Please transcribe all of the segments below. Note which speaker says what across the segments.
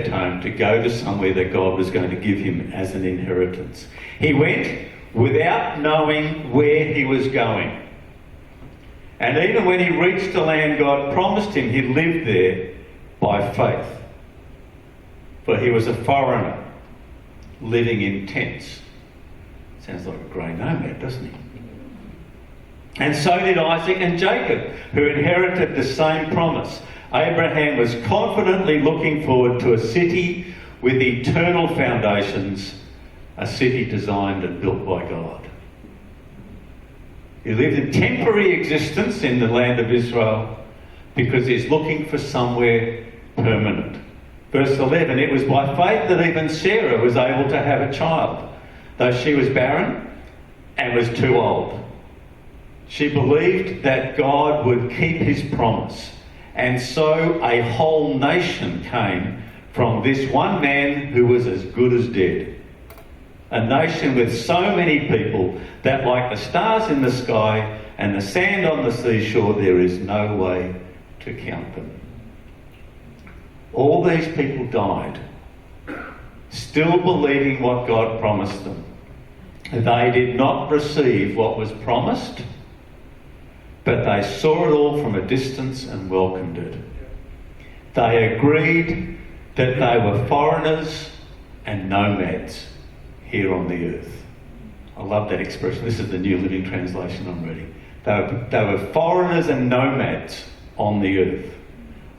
Speaker 1: home to go to somewhere that God was going to give him as an inheritance. He went without knowing where he was going. And even when he reached the land God promised him, he lived there by faith. For he was a foreigner living in tents. Sounds like a grey nomad, doesn't he? And so did Isaac and Jacob, who inherited the same promise. Abraham was confidently looking forward to a city with eternal foundations, a city designed and built by God. He lived in temporary existence in the land of Israel because he's looking for somewhere permanent. Verse 11, it was by faith that even Sarah was able to have a child, though she was barren and was too old. She believed that God would keep his promise, and so a whole nation came from this one man who was as good as dead. A nation with so many people that, like the stars in the sky and the sand on the seashore, there is no way to count them. All these people died, still believing what God promised them. They did not receive what was promised, but they saw it all from a distance and welcomed it. They agreed that they were foreigners and nomads here on the earth. I love that expression. This is the New Living Translation I'm reading. They were foreigners and nomads on the earth.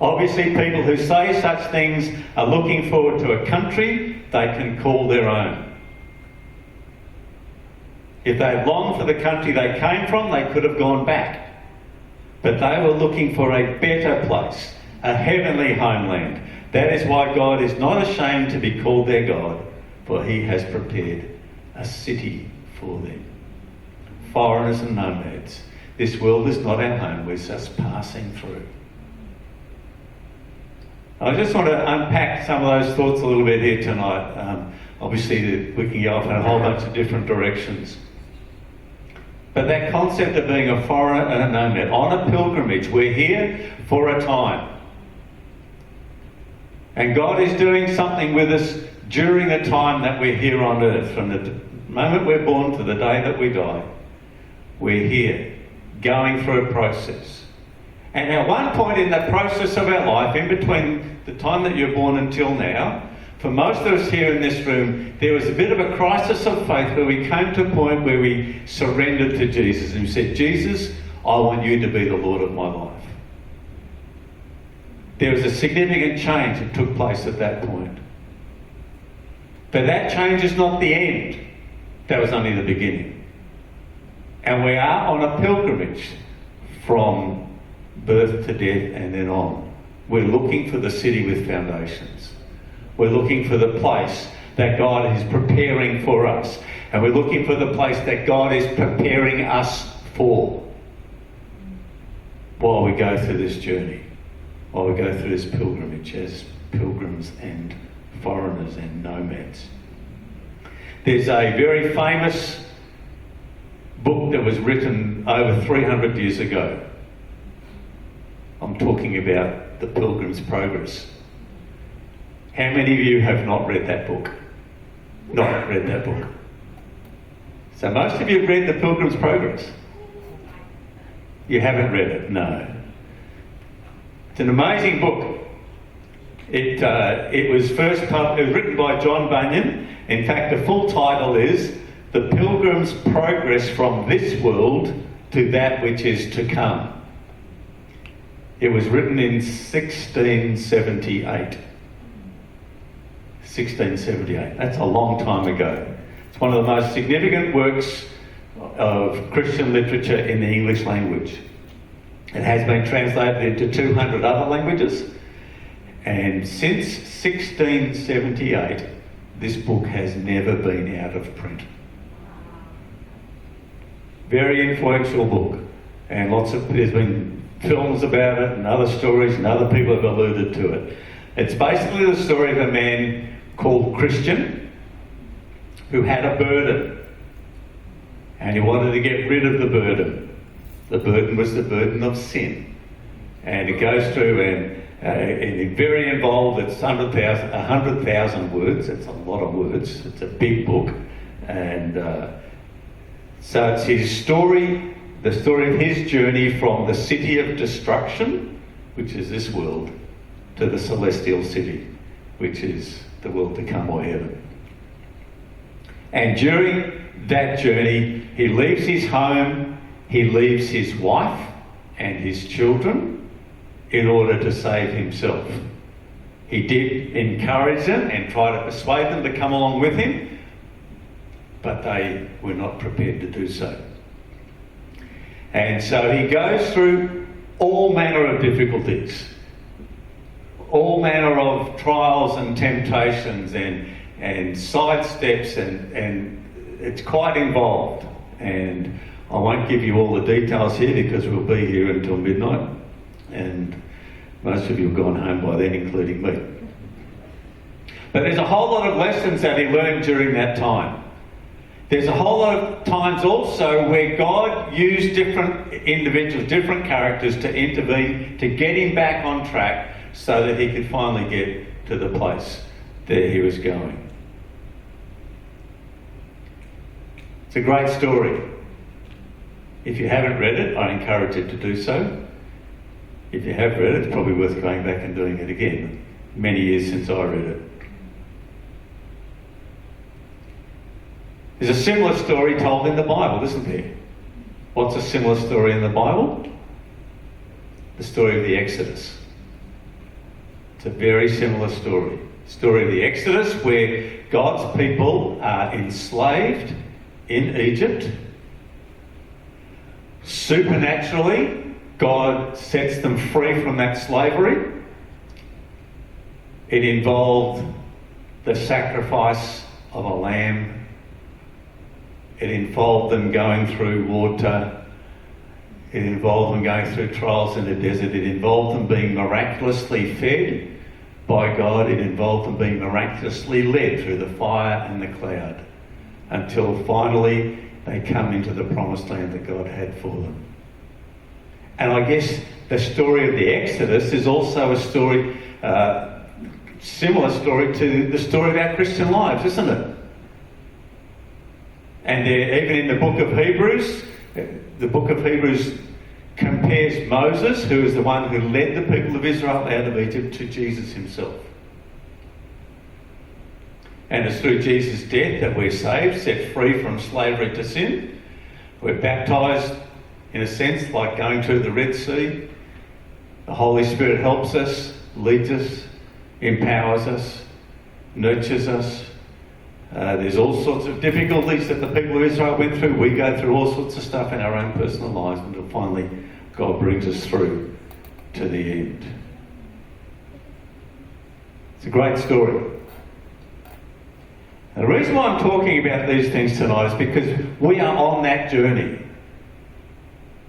Speaker 1: Obviously, people who say such things are looking forward to a country they can call their own. If they longed for the country they came from, they could have gone back. But they were looking for a better place, a heavenly homeland. That is why God is not ashamed to be called their God, for he has prepared a city for them. Foreigners and nomads. This world is not our home, we're just passing through. I just want to unpack some of those thoughts a little bit here tonight. Obviously, we can go off in a whole bunch of different directions. But that concept of being a foreigner and a nomad, on a pilgrimage, we're here for a time. And God is doing something with us during the time that we're here on earth. From the moment we're born to the day that we die, we're here, going through a process. And at one point in the process of our life, in between the time that you're born until now, for most of us here in this room, there was a bit of a crisis of faith where we came to a point where we surrendered to Jesus and we said, Jesus, I want you to be the Lord of my life. There was a significant change that took place at that point. But that change is not the end. That was only the beginning. And we are on a pilgrimage from birth to death and then on. We're looking for the city with foundations. We're looking for the place that God is preparing for us. And we're looking for the place that God is preparing us for while we go through this journey, while we go through this pilgrimage as pilgrims and foreigners and nomads. There's a very famous book that was written over 300 years ago. I'm talking about The Pilgrim's Progress. How many of you have not read that book? Not read that book. So most of you have read The Pilgrim's Progress. You haven't read it? No. It's an amazing book. It was written by John Bunyan. In fact, the full title is The Pilgrim's Progress from This World to That Which Is to Come. It was written in 1678. 1678. That's a long time ago. It's one of the most significant works of Christian literature in the English language. It has been translated into 200 other languages. And since 1678, this book has never been out of print. Very influential book. And there's been films about it and other stories and other people have alluded to it. It's basically the story of a man called Christian who had a burden and he wanted to get rid of the burden. The burden was the burden of sin. And he goes through and very involved. It's 100,000 words. It's a lot of words. It's a big book. And so it's his story, the story of his journey from the city of destruction, which is this world, to the celestial city, which is the world to come, or heaven. And during that journey, he leaves his home, he leaves his wife and his children in order to save himself. He did encourage them and try to persuade them to come along with him, but they were not prepared to do so. And so he goes through all manner of difficulties, all manner of trials and temptations and sidesteps, and it's quite involved. And I won't give you all the details here because we'll be here until midnight, and most of you have gone home by then, including me. But there's a whole lot of lessons that he learned during that time. There's a whole lot of times also where God used different individuals, different characters to intervene to get him back on track so that he could finally get to the place that he was going. It's a great story. If you haven't read it, I encourage you to do so. If you have read it, it's probably worth going back and doing it again. Many years since I read it. There's a similar story told in the Bible, isn't there? What's a similar story in the Bible? The story of the Exodus. It's a very similar story. Story of the Exodus, where God's people are enslaved in Egypt. Supernaturally, God sets them free from that slavery. It involved the sacrifice of a lamb. It involved them going through water. It involved them going through trials in the desert. It involved them being miraculously fed by God. It involved them being miraculously led through the fire and the cloud until finally they come into the promised land that God had for them. And I guess the story of the Exodus is also a story, similar story to the story of our Christian lives, isn't it? And even in the book of Hebrews compares Moses, who is the one who led the people of Israel out of Egypt, to Jesus himself. And it's through Jesus' death that we're saved, set free from slavery to sin. We're baptised, in a sense, like going through the Red Sea. The Holy Spirit helps us, leads us, empowers us, nurtures us. There's all sorts of difficulties that the people of Israel went through. We go through all sorts of stuff in our own personal lives until finally God brings us through to the end. It's a great story. And the reason why I'm talking about these things tonight is because we are on that journey.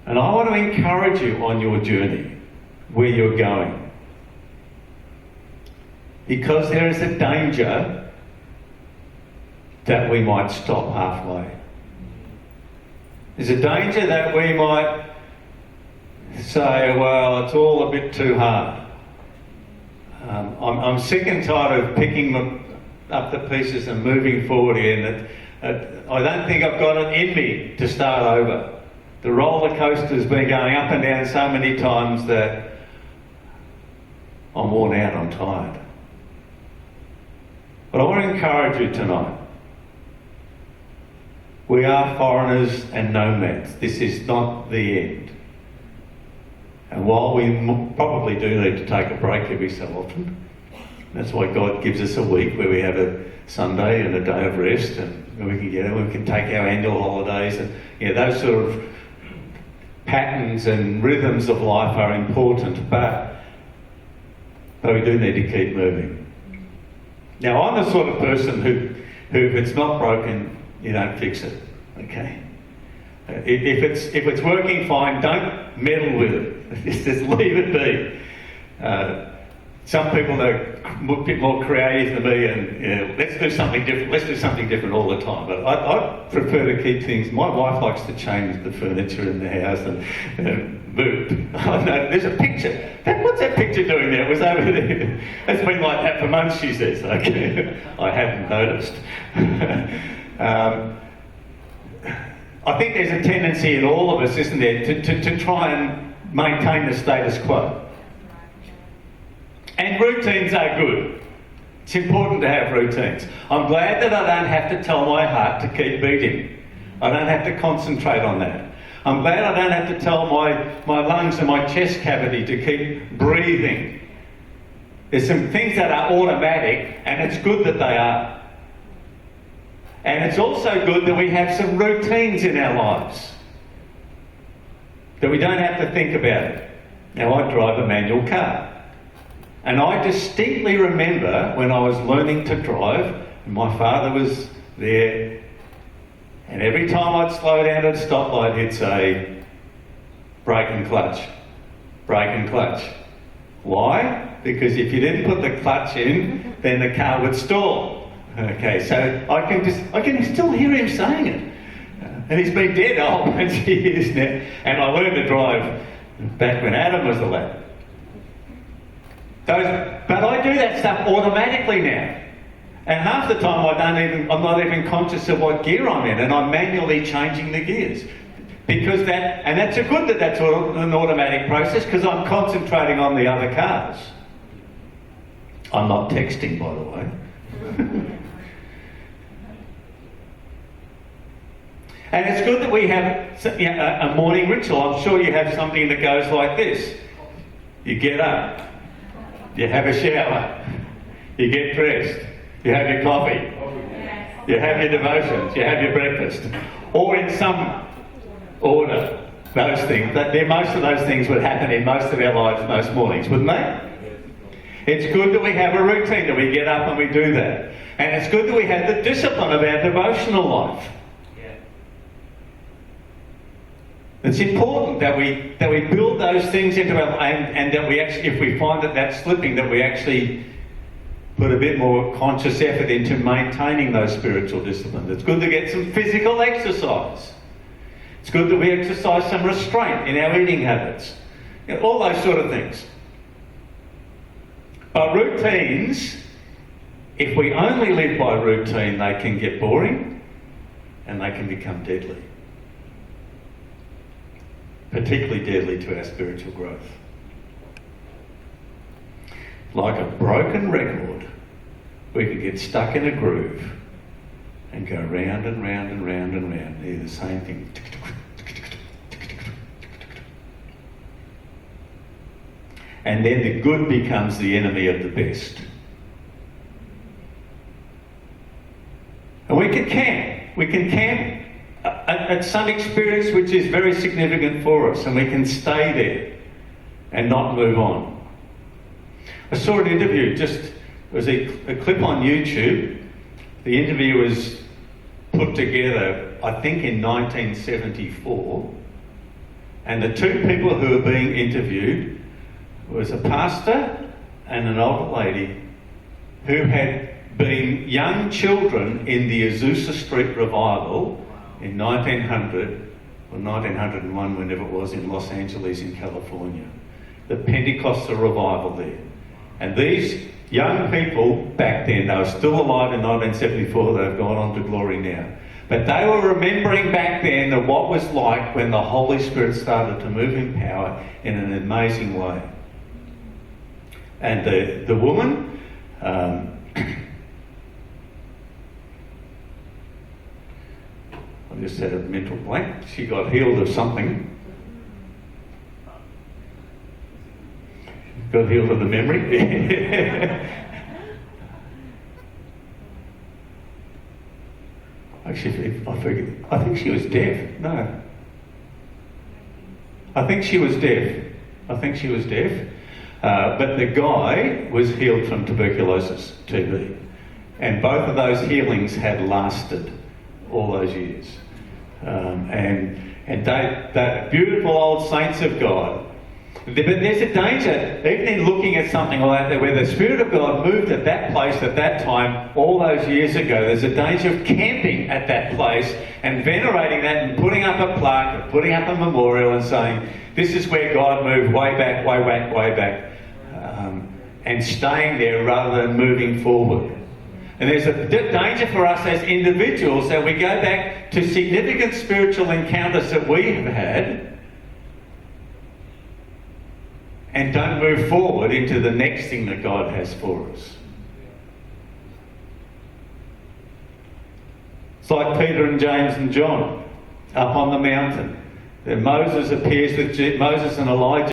Speaker 1: And I want to encourage you on your journey, where you're going. Because there is a danger that we might stop halfway. There's a danger that we might say, well, it's all a bit too hard. I'm sick and tired of picking up the pieces and moving forward here. And I don't think I've got it in me to start over. The roller coaster's been going up and down so many times that I'm worn out, I'm tired. But I want to encourage you tonight. We are foreigners and nomads. This is not the end. And while we probably do need to take a break every so often, that's why God gives us a week where we have a Sunday and a day of rest, and we can take our annual holidays, and those sort of patterns and rhythms of life are important, but we do need to keep moving. Now, I'm the sort of person who if it's not broken, you don't fix it, okay? If it's working fine, don't meddle with it. Just leave it be. Some people are a bit more creative than me, and let's do something different. Let's do something different all the time. But I prefer to keep things. My wife likes to change the furniture in the house and moved. Oh no, there's a picture. What's that picture doing there? It was over there. It's been like that for months, she says. Okay. I haven't noticed. I think there's a tendency in all of us, isn't there, to try and maintain the status quo. And routines are good. It's important to have routines. I'm glad that I don't have to tell my heart to keep beating. I don't have to concentrate on that. I'm glad I don't have to tell my lungs and my chest cavity to keep breathing. There's some things that are automatic, and it's good that they are. And it's also good that we have some routines in our lives, that we don't have to think about it. Now, I drive a manual car, and I distinctly remember when I was learning to drive, and my father was there, and every time I'd slow down at a stoplight, he'd say, brake and clutch, brake and clutch. Why? Because if you didn't put the clutch in, then the car would stall. Okay, so I can still hear him saying it. And he's been dead a whole bunch of years now. And I learned to drive back when Adam was a lad. But I do that stuff automatically now. And half the time I'm not even conscious of what gear I'm in, and I'm manually changing the gears. Because that's a good that that's an automatic process, because I'm concentrating on the other cars. I'm not texting, by the way. And it's good that we have a morning ritual. I'm sure you have something that goes like this. You get up, you have a shower, you get dressed, you have your coffee, you have your devotions, you have your breakfast, or in some order, those things. Most of those things would happen in most of our lives most mornings, wouldn't they? It's good that we have a routine, that we get up and we do that. And it's good that we have the discipline of our devotional life. It's important that we build those things into our life, and that we actually, if we find that that's slipping, that we actually put a bit more conscious effort into maintaining those spiritual disciplines. It's good to get some physical exercise. It's good that we exercise some restraint in our eating habits. All those sort of things. But routines, if we only live by routine, they can get boring and they can become deadly. Particularly deadly to our spiritual growth. Like a broken record, we can get stuck in a groove and go round and round and round and round. Do the same thing. And then the good becomes the enemy of the best. And we can camp. We can camp at some experience which is very significant for us, and we can stay there and not move on. I saw an interview, it was a clip on YouTube. The interview was put together, I think, in 1974, and the two people who were being interviewed was a pastor and an older lady who had been young children in the Azusa Street revival in 1900 or 1901, whenever it was, in Los Angeles in California. The Pentecostal revival there. And these young people back then, they were still alive in 1974, they've gone on to glory now. But they were remembering back then that what was like when the Holy Spirit started to move in power in an amazing way. And the woman, I just had a mental blank. She got healed of something. Got healed of the memory. Actually, I forget. I think she was deaf. No. I think she was deaf. But the guy was healed from tuberculosis, TB. And both of those healings had lasted all those years. And they beautiful old saints of God But there's a danger, even in looking at something like that, where the Spirit of God moved at that place at that time, all those years ago. There's a danger of camping at that place and venerating that and putting up a plaque, or putting up a memorial and saying, this is where God moved way back, way back, way back, and staying there rather than moving forward. And there's a danger for us as individuals that we go back to significant spiritual encounters that we have had and don't move forward into the next thing that God has for us. It's like Peter and James and John up on the mountain. Moses appears with Moses and Elijah